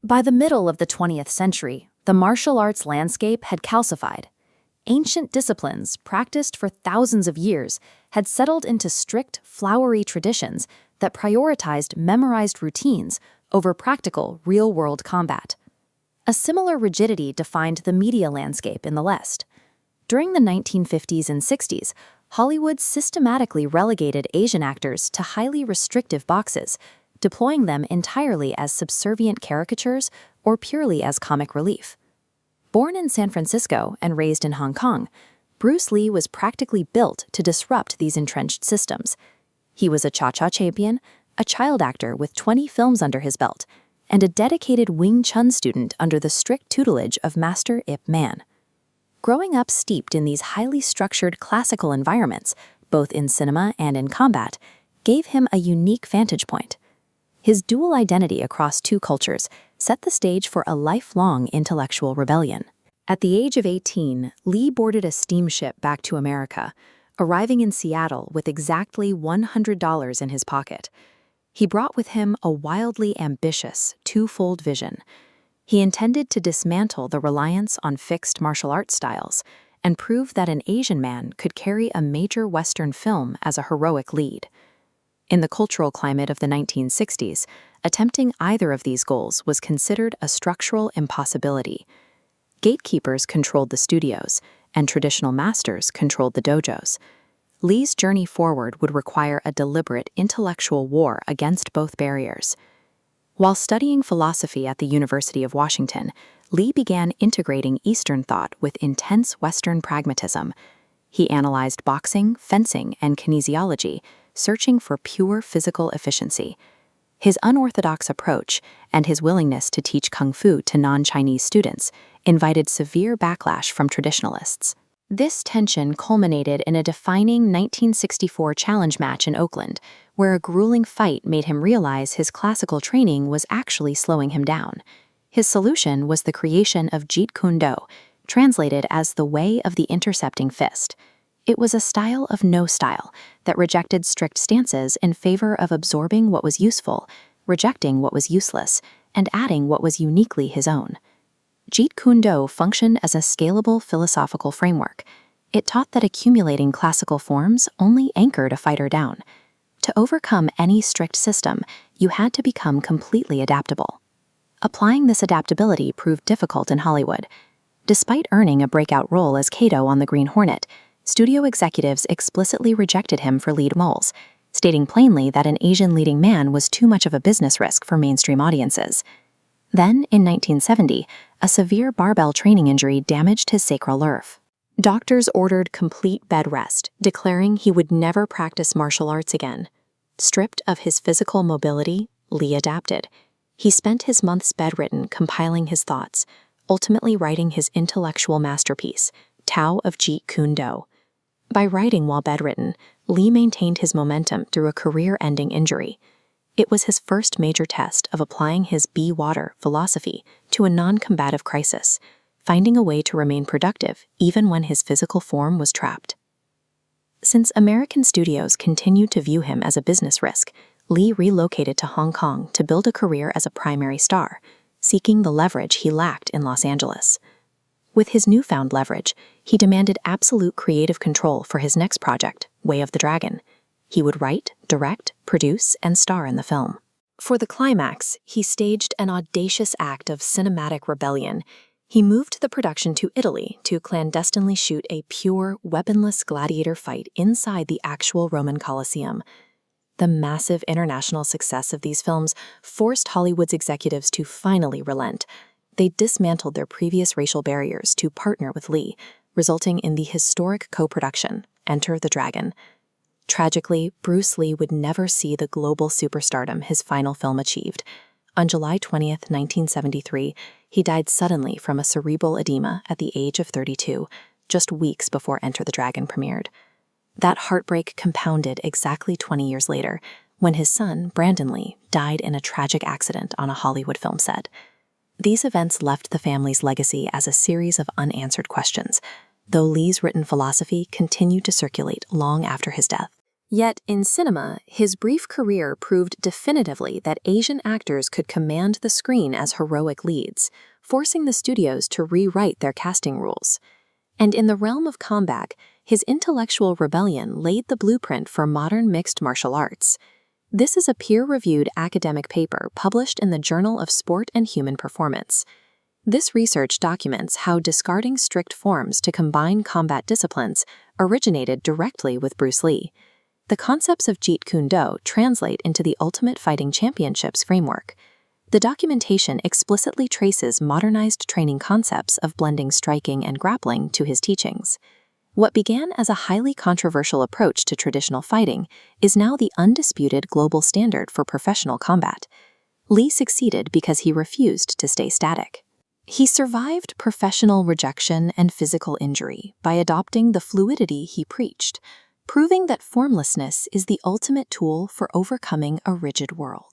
By the middle of the 20th century, the martial arts landscape had calcified. Ancient disciplines, practiced for thousands of years, had settled into strict, flowery traditions that prioritized memorized routines over practical, real-world combat. A similar rigidity defined the media landscape in the West. During the 1950s and 60s, Hollywood systematically relegated Asian actors to highly restrictive boxes, deploying them entirely as subservient caricatures or purely as comic relief. Born in San Francisco and raised in Hong Kong, Bruce Lee was practically built to disrupt these entrenched systems. He was a cha-cha champion, a child actor with 20 films under his belt, and a dedicated Wing Chun student under the strict tutelage of Master Ip Man. Growing up steeped in these highly structured classical environments, both in cinema and in combat, gave him a unique vantage point. His dual identity across two cultures set the stage for a lifelong intellectual rebellion. At the age of 18, Lee boarded a steamship back to America, arriving in Seattle with exactly $100 in his pocket. He brought with him a wildly ambitious, twofold vision. He intended to dismantle the reliance on fixed martial arts styles and prove that an Asian man could carry a major Western film as a heroic lead. In the cultural climate of the 1960s, attempting either of these goals was considered a structural impossibility. Gatekeepers controlled the studios, and traditional masters controlled the dojos. Lee's journey forward would require a deliberate intellectual war against both barriers. While studying philosophy at the University of Washington, Lee began integrating Eastern thought with intense Western pragmatism. He analyzed boxing, fencing, and kinesiology, searching for pure physical efficiency. His unorthodox approach and his willingness to teach kung fu to non-Chinese students invited severe backlash from traditionalists. This tension culminated in a defining 1964 challenge match in Oakland, where a grueling fight made him realize his classical training was actually slowing him down. His solution was the creation of Jeet Kune Do, translated as the way of the intercepting fist. It was a style of no style that rejected strict stances in favor of absorbing what was useful, rejecting what was useless, and adding what was uniquely his own. Jeet Kune Do functioned as a scalable philosophical framework. It taught that accumulating classical forms only anchored a fighter down. To overcome any strict system, you had to become completely adaptable. Applying this adaptability proved difficult in Hollywood. Despite earning a breakout role as Kato on The Green Hornet, studio executives explicitly rejected him for lead roles, stating plainly that an Asian leading man was too much of a business risk for mainstream audiences. Then, in 1970, a severe barbell training injury damaged his sacral nerve. Doctors ordered complete bed rest, declaring he would never practice martial arts again. Stripped of his physical mobility, Lee adapted. He spent his months bedridden compiling his thoughts, ultimately writing his intellectual masterpiece, Tao of Jeet Kune Do. By writing while bedridden, Lee maintained his momentum through a career-ending injury. It was his first major test of applying his be water philosophy to a non-combative crisis, finding a way to remain productive even when his physical form was trapped. Since American studios continued to view him as a business risk, Lee relocated to Hong Kong to build a career as a primary star, seeking the leverage he lacked in Los Angeles. With his newfound leverage, he demanded absolute creative control for his next project, Way of the Dragon. He would write, direct, produce, and star in the film. For the climax, he staged an audacious act of cinematic rebellion. He moved the production to Italy to clandestinely shoot a pure, weaponless gladiator fight inside the actual Roman Colosseum. The massive international success of these films forced Hollywood's executives to finally relent. They dismantled their previous racial barriers to partner with Lee, resulting in the historic co-production, Enter the Dragon. Tragically, Bruce Lee would never see the global superstardom his final film achieved. On July 20th, 1973, he died suddenly from a cerebral edema at the age of 32, just weeks before Enter the Dragon premiered. That heartbreak compounded exactly 20 years later, when his son, Brandon Lee, died in a tragic accident on a Hollywood film set. These events left the family's legacy as a series of unanswered questions, though Lee's written philosophy continued to circulate long after his death. Yet, in cinema, his brief career proved definitively that Asian actors could command the screen as heroic leads, forcing the studios to rewrite their casting rules. And in the realm of combat, his intellectual rebellion laid the blueprint for modern mixed martial arts. This is a peer-reviewed academic paper published in the Journal of Sport and Human Performance. This research documents how discarding strict forms to combine combat disciplines originated directly with Bruce Lee. The concepts of Jeet Kune Do translate into the Ultimate Fighting Championships framework. The documentation explicitly traces modernized training concepts of blending striking and grappling to his teachings. What began as a highly controversial approach to traditional fighting is now the undisputed global standard for professional combat. Lee succeeded because he refused to stay static. He survived professional rejection and physical injury by adopting the fluidity he preached, proving that formlessness is the ultimate tool for overcoming a rigid world.